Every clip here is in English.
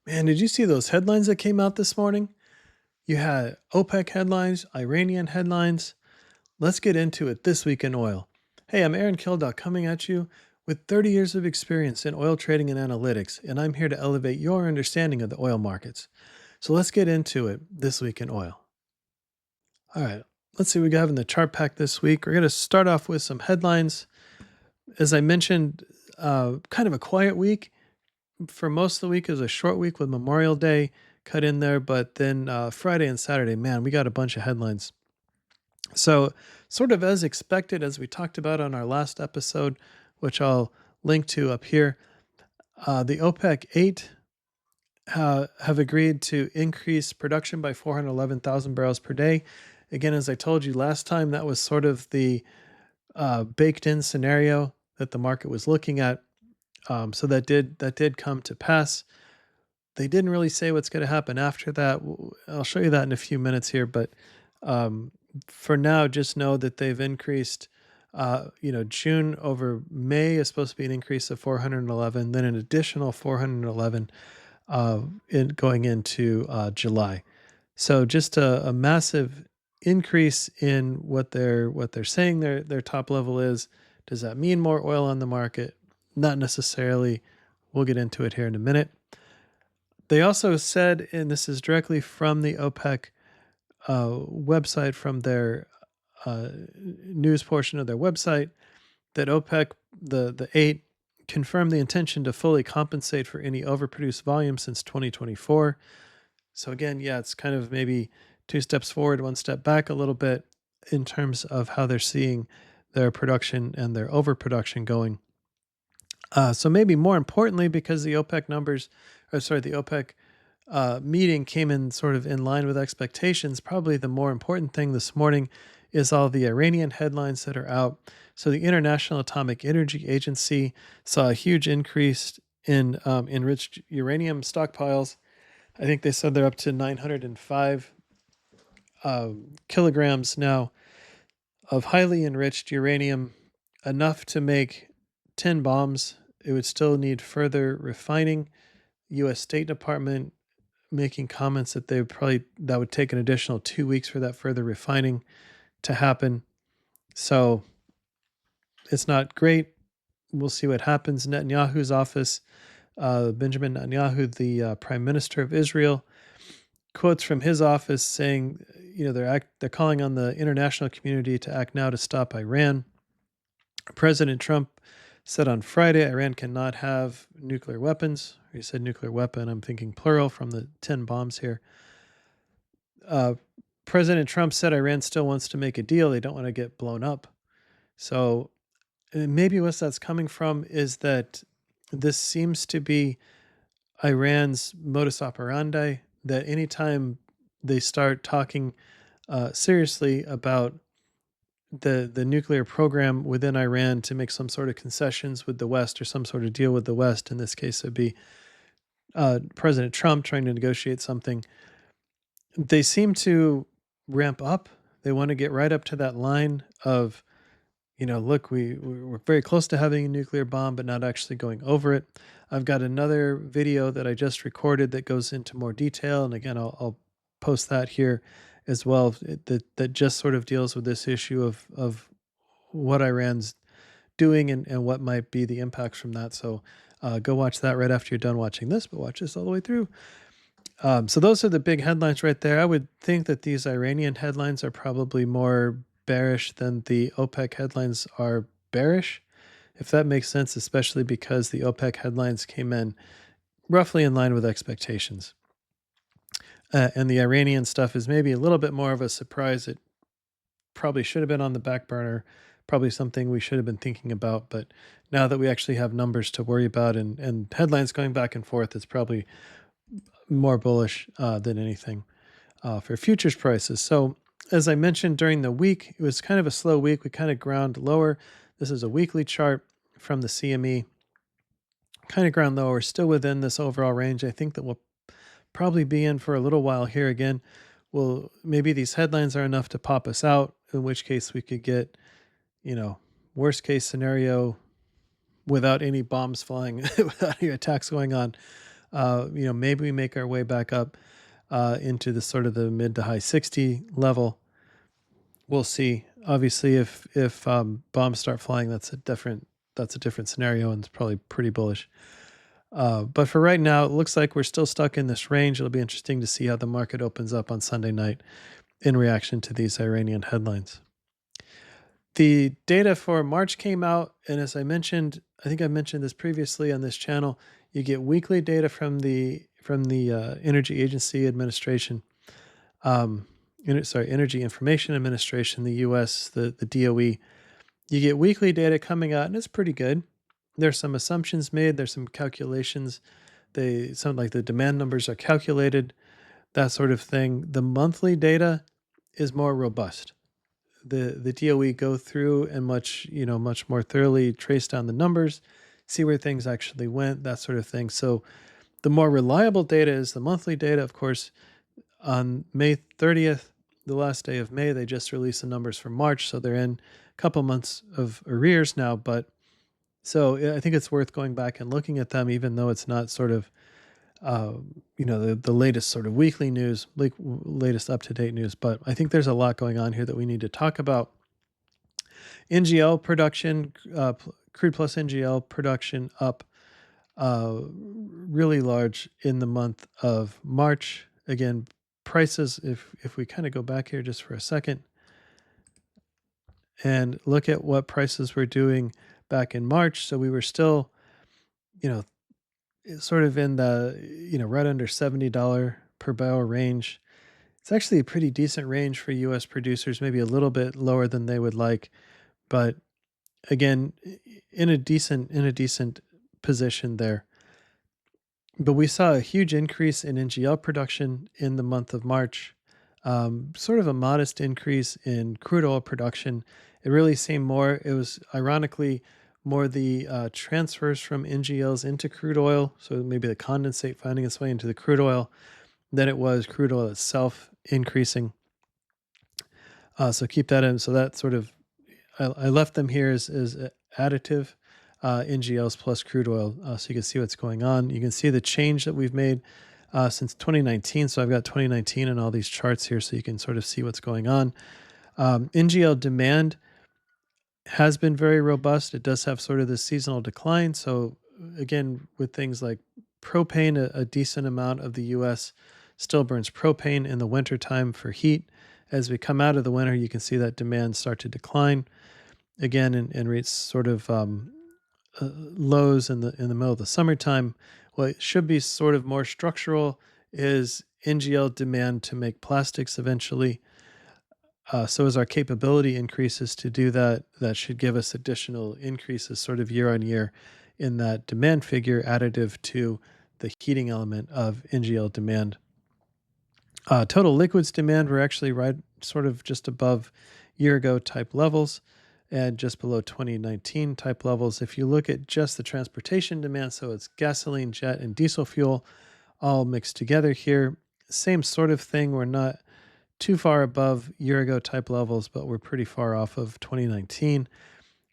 Man, did you see those headlines that came out this morning? You had OPEC headlines, Iranian headlines. Let's get into it this week in oil. Hey, I'm Aaron Kildock coming at you with 30 years of experience in oil trading and analytics, and I'm here to elevate your understanding of the oil markets. So let's get into it this week in oil. All right, let's see what we have in the chart pack this week. We're going to start off with some headlines. As I mentioned, kind of a quiet week. For most of the week, it was a short week with Memorial Day cut in there, but then Friday and Saturday, man, we got a bunch of headlines. So, sort of as expected, as we talked about on our last episode, which I'll link to up here, the OPEC 8 have agreed to increase production by 411,000 barrels per day. Again, as I told you last time, that was sort of the baked in scenario that the market was looking at. So that did come to pass. They didn't really say what's going to happen after that. I'll show you that in a few minutes here, but for now, just know that they've increased. June over May is supposed to be an increase of 411, then an additional 411 going into July. So just a massive increase in what they're saying their top level is. Does that mean more oil on the market? Not necessarily. We'll get into it here in a minute. They also said, and this is directly from the OPEC website, from their news portion of their website, that OPEC, the 8, confirmed the intention to fully compensate for any overproduced volume since 2024. So again, yeah, it's kind of maybe 2 steps forward, 1 step back a little bit in terms of how they're seeing their production and their overproduction going. So maybe more importantly, because the OPEC the OPEC meeting came in sort of in line with expectations, probably the more important thing this morning is all the Iranian headlines that are out. So the International Atomic Energy Agency saw a huge increase in enriched uranium stockpiles. I think they said they're up to 905 kilograms now of highly enriched uranium, enough to make 10 bombs. It would still need further refining. U.S. State Department making comments that that would take an additional 2 weeks for that further refining to happen. So it's not great. We'll see what happens. Netanyahu's office, Benjamin Netanyahu, the Prime Minister of Israel, quotes from his office saying, they're calling on the international community to act now to stop Iran. President Trump said on Friday Iran cannot have nuclear weapons. He said nuclear weapon. I'm thinking plural from the 10 bombs here. President Trump said Iran still wants to make a deal. They don't want to get blown up. So maybe what that's coming from is that this seems to be Iran's modus operandi, that anytime they start talking seriously about the nuclear program within Iran to make some sort of concessions with the West or some sort of deal with the West, in this case it would be President Trump trying to negotiate something, they seem to ramp up. They want to get right up to that line of, look, we're very close to having a nuclear bomb, but not actually going over it. I've got another video that I just recorded that goes into more detail. And again, I'll post that here as well, that just sort of deals with this issue of what Iran's doing and what might be the impacts from that. So go watch that right after you're done watching this, but watch this all the way through. So those are the big headlines right there. I would think that these Iranian headlines are probably more bearish than the OPEC headlines are bearish, if that makes sense, especially because the OPEC headlines came in roughly in line with expectations. And the Iranian stuff is maybe a little bit more of a surprise. It probably should have been on the back burner, probably something we should have been thinking about. But now that we actually have numbers to worry about and headlines going back and forth, it's probably more bullish than anything for futures prices. So as I mentioned during the week, it was kind of a slow week. We kind of ground lower. This is a weekly chart from the CME. Kind of ground lower, still within this overall range. I think that we'll probably be in for a little while here again. Well, maybe these headlines are enough to pop us out, in which case we could get, worst case scenario without any bombs flying, without any attacks going on. Maybe we make our way back up into the sort of the mid to high 60 level. We'll see. Obviously, if bombs start flying, that's a different scenario, and it's probably pretty bullish. But for right now, it looks like we're still stuck in this range. It'll be interesting to see how the market opens up on Sunday night in reaction to these Iranian headlines. The data for March came out, and as I mentioned, I think I mentioned this previously on this channel, you get weekly data from the Energy Agency Administration, Energy Information Administration, the U.S., the DOE. You get weekly data coming out, and it's pretty good. There's some assumptions made. There's some calculations. They sound like the demand numbers are calculated, that sort of thing. The monthly data is more robust. The DOE go through and much more thoroughly trace down the numbers, see where things actually went, that sort of thing. So the more reliable data is the monthly data. Of course, on May 30th, the last day of May, they just released the numbers for March, so they're in a couple months of arrears now. But so I think it's worth going back and looking at them, even though it's not sort of the latest sort of weekly news, like latest up-to-date news. But I think there's a lot going on here that we need to talk about. NGL production, crude plus NGL production up really large in the month of March. Again, prices, if we kind of go back here just for a second and look at what prices were doing back in March. So we were still, sort of in the, right under $70 per barrel range. It's actually a pretty decent range for U.S. producers, maybe a little bit lower than they would like, but again, in a decent position there. But we saw a huge increase in NGL production in the month of March, sort of a modest increase in crude oil production. It really seemed more, it was ironically more the transfers from NGLs into crude oil, so maybe the condensate finding its way into the crude oil, than it was crude oil itself increasing. So keep that in. So that sort of, I left them here as additive. NGLs plus crude oil, so you can see what's going on. You can see the change that we've made since 2019. So I've got 2019 and all these charts here, so you can sort of see what's going on. NGL demand has been very robust. It does have sort of this seasonal decline. So again, with things like propane, a decent amount of the U.S. still burns propane in the wintertime for heat. As we come out of the winter, you can see that demand start to decline again and reach sort of lows in the middle of the summertime. What should be sort of more structural is NGL demand to make plastics eventually. So as our capability increases to do that, that should give us additional increases sort of year on year in that demand figure additive to the heating element of NGL demand. Total liquids demand, we're actually right sort of just above year ago type levels and just below 2019 type levels. If you look at just the transportation demand, so it's gasoline, jet, and diesel fuel all mixed together here, same sort of thing. We're not too far above year ago type levels, but we're pretty far off of 2019.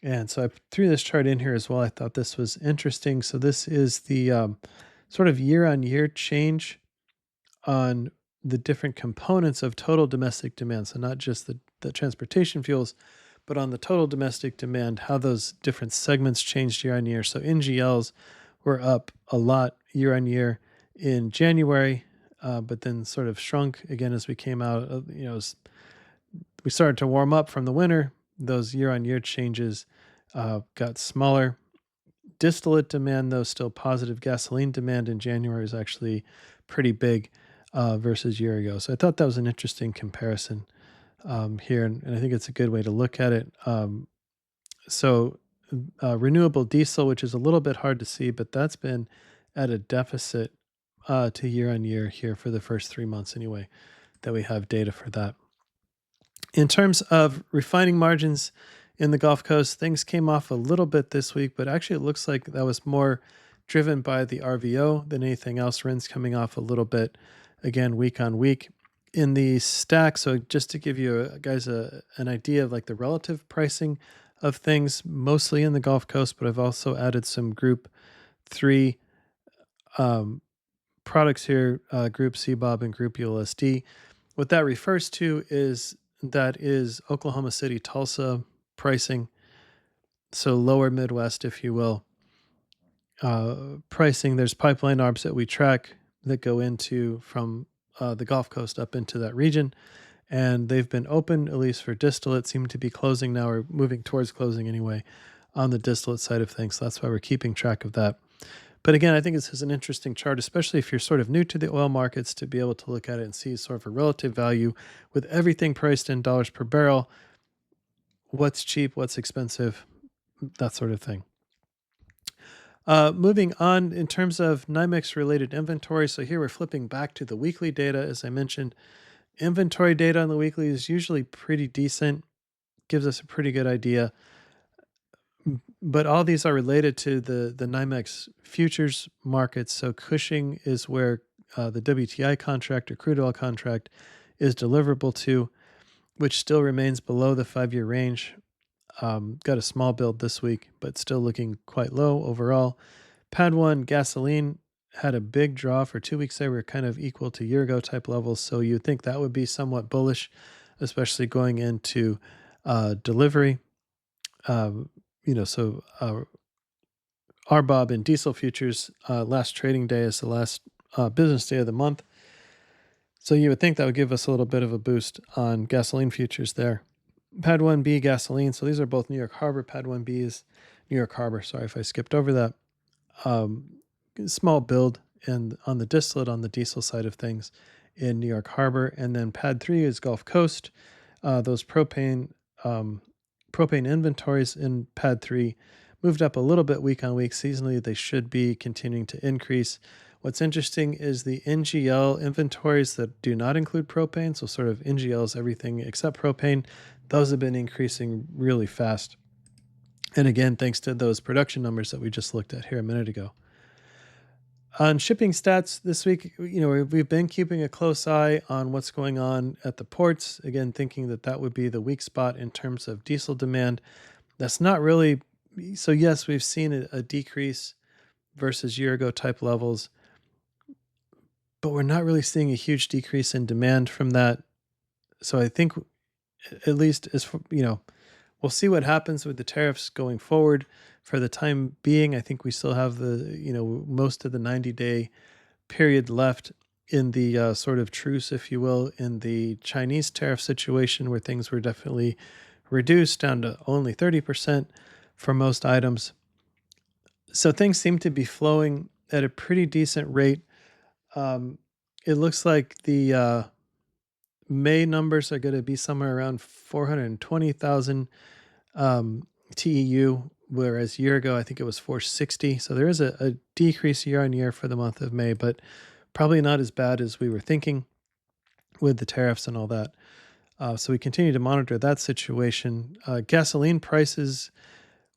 And so I threw this chart in here as well. I thought this was interesting. So this is the sort of year on year change on the different components of total domestic demand. So not just the transportation fuels, but on the total domestic demand, how those different segments changed year on year. So NGLs were up a lot year on year in January, but then sort of shrunk again as we came out. We started to warm up from the winter. Those year on year changes got smaller. Distillate demand, though, still positive. Gasoline demand in January is actually pretty big versus year ago. So I thought that was an interesting comparison here, and I think it's a good way to look at it. So renewable diesel, which is a little bit hard to see, but that's been at a deficit to year on year here for the first 3 months anyway, that we have data for that. In terms of refining margins in the Gulf Coast, things came off a little bit this week, but actually it looks like that was more driven by the RVO than anything else. RINs coming off a little bit, again, week on week. In the stack, so just to give you guys an idea of like the relative pricing of things, mostly in the Gulf Coast, but I've also added some Group 3 products here, Group CBOB and Group ULSD. What that refers to is Oklahoma City, Tulsa pricing, so lower Midwest, if you will. Pricing, there's pipeline arbs that we track that go into from the Gulf Coast up into that region, and they've been open, at least for distillate, seem to be closing now, or moving towards closing anyway, on the distillate side of things. So that's why we're keeping track of that. But again, I think this is an interesting chart, especially if you're sort of new to the oil markets, to be able to look at it and see sort of a relative value with everything priced in dollars per barrel. What's cheap, what's expensive, that sort of thing. Moving on in terms of NYMEX related inventory. So here we're flipping back to the weekly data. As I mentioned, inventory data on the weekly is usually pretty decent, gives us a pretty good idea. But all these are related to the NYMEX futures markets. So Cushing is where the WTI contract or crude oil contract is deliverable to, which still remains below the 5-year range. Got a small build this week, but still looking quite low overall. Pad 1 gasoline had a big draw for 2 weeks there. We're kind of equal to year ago type levels. So you'd think that would be somewhat bullish, especially going into delivery. So RBOB and diesel futures, last trading day is the last business day of the month. So you would think that would give us a little bit of a boost on gasoline futures there. Pad 1B gasoline. So these are both New York Harbor. Pad 1B is New York Harbor. Sorry if I skipped over that. Small build and on the distillate on the diesel side of things in New York Harbor. And then Pad 3 is Gulf Coast. Those propane inventories in Pad 3 moved up a little bit week on week. Seasonally, they should be continuing to increase. What's interesting is the NGL inventories that do not include propane, so sort of NGLs, everything except propane, those have been increasing really fast. And again, thanks to those production numbers that we just looked at here a minute ago. On shipping stats this week, we've been keeping a close eye on what's going on at the ports. Again, thinking that would be the weak spot in terms of diesel demand. That's not really. So yes, we've seen a decrease versus year ago type levels, but we're not really seeing a huge decrease in demand from that. So I think, at least we'll see what happens with the tariffs going forward. For the time being, I think we still have most of the 90-day period left in the sort of truce, if you will, in the Chinese tariff situation, where things were definitely reduced down to only 30% for most items. So things seem to be flowing at a pretty decent rate. It looks like the May numbers are going to be somewhere around 420,000 TEU, whereas a year ago I think it was 460. So there is a decrease year on year for the month of May, but probably not as bad as we were thinking with the tariffs and all that. So we continue to monitor that situation. Gasoline prices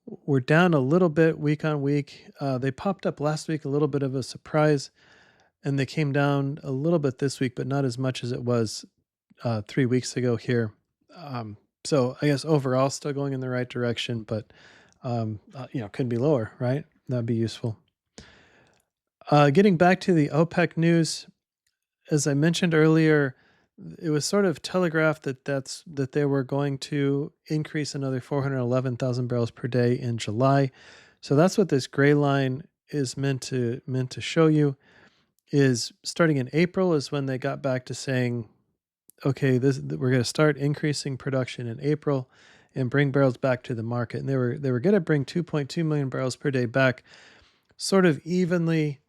were down a little bit week on week. They popped up last week, a little bit of a surprise, and they came down a little bit this week, but not as much as it was 3 weeks ago here. So I guess overall still going in the right direction, but could be lower, right? That'd be useful. Getting back to the OPEC news, as I mentioned earlier, it was sort of telegraphed that they were going to increase another 411,000 barrels per day in July. So that's what this gray line is meant to show you. Is starting in April is when they got back to saying, okay, we're going to start increasing production in April and bring barrels back to the market. And they were going to bring 2.2 million barrels per day back, sort of evenly,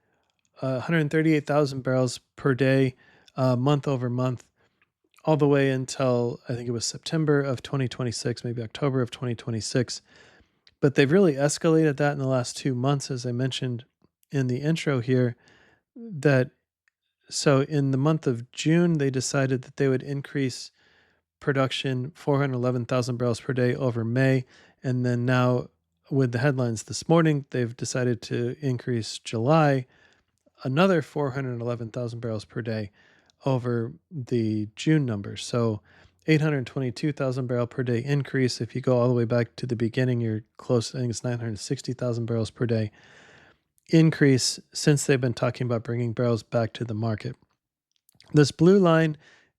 138,000 barrels per day, month over month, all the way until I think it was September of 2026, maybe October of 2026. But they've really escalated that in the last 2 months, as I mentioned in the intro here. So in the month of June, they decided that they would increase production 411,000 barrels per day over May. And then now with the headlines this morning, they've decided to increase July another 411,000 barrels per day over the June numbers. So 822,000 barrel per day increase. If you go all the way back to the beginning, you're close. I think it's 960,000 barrels per day. increase since they've been talking about bringing barrels back to the market. This blue line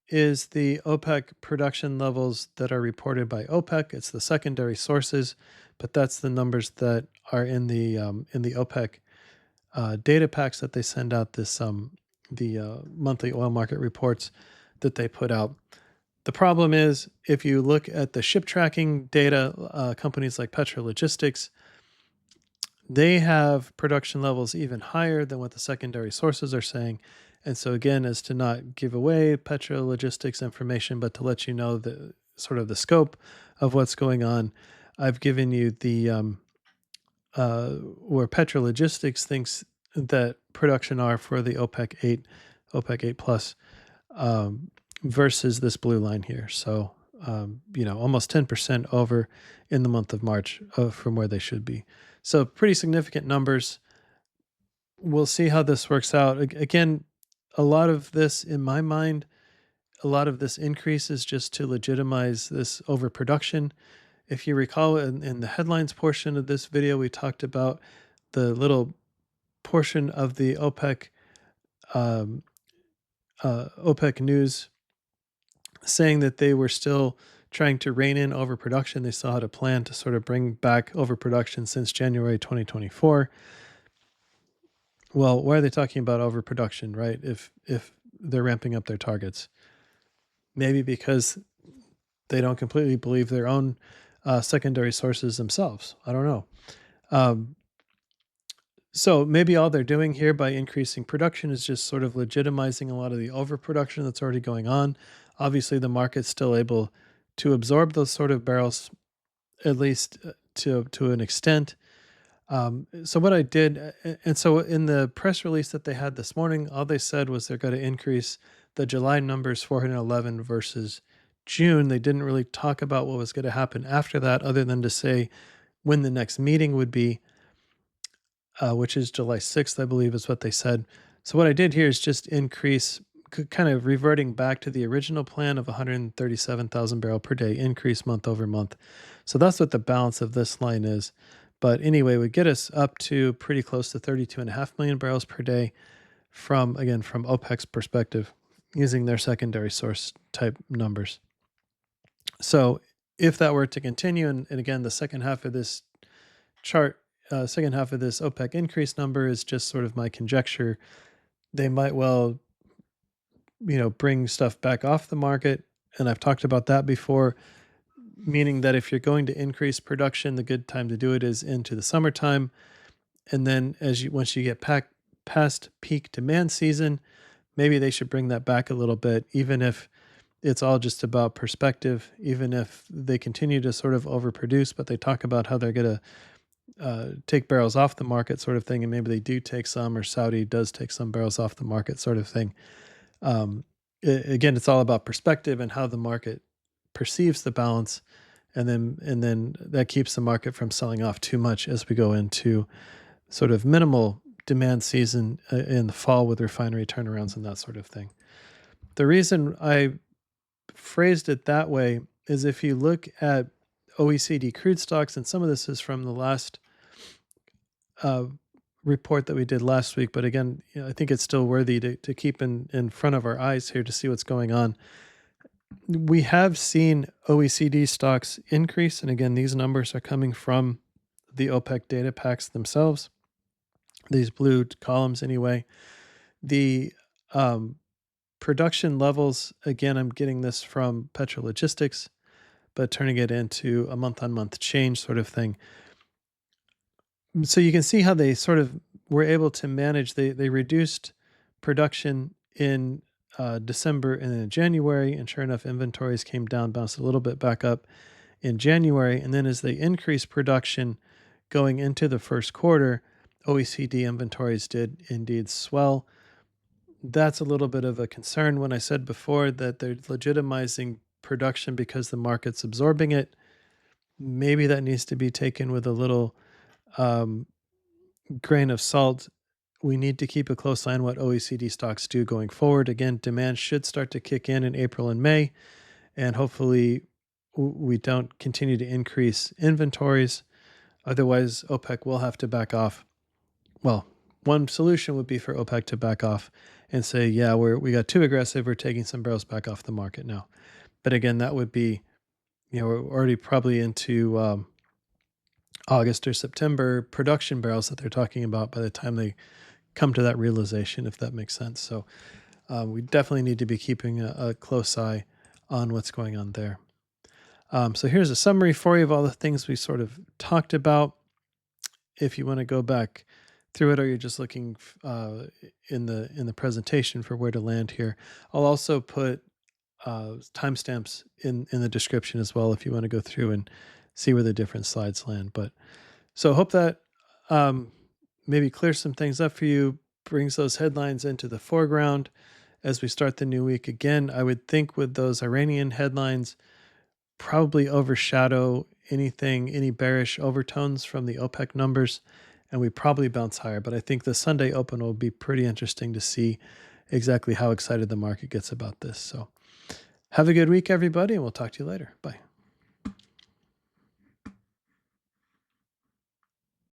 is the OPEC production levels that are reported by OPEC. It's the secondary sources, but that's the numbers that are in the OPEC data packs that they send out. The monthly oil market reports that they put out. The problem is, if you look at the ship tracking data, companies like Petrologistics, they have production levels even higher than what the secondary sources are saying. And so again, as to not give away Petrologistics information, but to let you know the sort of the scope of what's going on, I've given you the where Petrologistics thinks that production are for the OPEC 8 plus versus this blue line here. So almost 10% over in the month of March from where they should be. So pretty significant numbers. We'll see how this works out. Again, a lot of this, in my mind, a lot of this increase is just to legitimize this overproduction. If you recall, in the headlines portion of this video, we talked about the little portion of the OPEC news saying that they were still trying to rein in overproduction. They still had a plan to sort of bring back overproduction since January 2024. Well, why are they talking about overproduction, right? If they're ramping up their targets, maybe because they don't completely believe their own secondary sources themselves. I don't know. So maybe all they're doing here by increasing production is just sort of legitimizing a lot of the overproduction that's already going on. Obviously, the market's still able to absorb those sort of barrels, at least to an extent. So what I did, and so in the press release that they had this morning, all they said was they're going to increase the July numbers 411 versus June. They didn't really talk about what was going to happen after that, other than to say when the next meeting would be, which is July 6th, I believe is what they said. So what I did here is just increase, kind of reverting back to the original plan of 137,000 barrel per day increase month over month. So that's what the balance of this line is. But anyway, would get us up to pretty close to 32.5 million barrels per day from OPEC's perspective, using their secondary source type numbers. So if that were to continue, and again, the second half of this chart, second half of this OPEC increase number is just sort of my conjecture. They might well, bring stuff back off the market. And I've talked about that before, meaning that if you're going to increase production, the good time to do it is into the summertime. And then once you get past peak demand season, maybe they should bring that back a little bit, even if it's all just about perspective, even if they continue to sort of overproduce, but they talk about how they're going to take barrels off the market sort of thing. And maybe they do take some, or Saudi does take some barrels off the market sort of thing. Again, it's all about perspective and how the market perceives the balance. And then that keeps the market from selling off too much as we go into sort of minimal demand season in the fall with refinery turnarounds and that sort of thing. The reason I phrased it that way is if you look at OECD crude stocks, and some of this is from the last report that we did last week, but again, I think it's still worthy to keep in front of our eyes here to see what's going on. We have seen OECD stocks increase, and again, these numbers are coming from the OPEC data packs themselves, these blue columns anyway. The production levels, again, I'm getting this from Petrologistics, but turning it into a month-on-month change sort of thing. So you can see how they sort of were able to manage. They reduced production in December and in January, and sure enough, inventories came down, bounced a little bit back up in January. And then as they increased production going into the first quarter, OECD inventories did indeed swell. That's a little bit of a concern. When I said before that they're legitimizing production because the market's absorbing it, maybe that needs to be taken with a little grain of salt. We need to keep a close eye on what OECD stocks do going forward. Again, demand should start to kick in April and May, and hopefully we don't continue to increase inventories. Otherwise, OPEC will have to back off. Well, one solution would be for OPEC to back off and say, yeah, we got too aggressive. We're taking some barrels back off the market now. But again, that would be, we're already probably into August or September production barrels that they're talking about by the time they come to that realization, if that makes sense. So we definitely need to be keeping a close eye on what's going on there. So here's a summary for you of all the things we sort of talked about. If you want to go back through it, or you're just looking in the presentation for where to land here, I'll also put timestamps in the description as well if you want to go through and see where the different slides land. But so hope that maybe clears some things up for you, brings those headlines into the foreground as we start the new week. Again, I would think with those Iranian headlines, probably overshadow any bearish overtones from the OPEC numbers, and we probably bounce higher. But I think the Sunday open will be pretty interesting to see exactly how excited the market gets about this. So have a good week, everybody, and we'll talk to you later. Bye.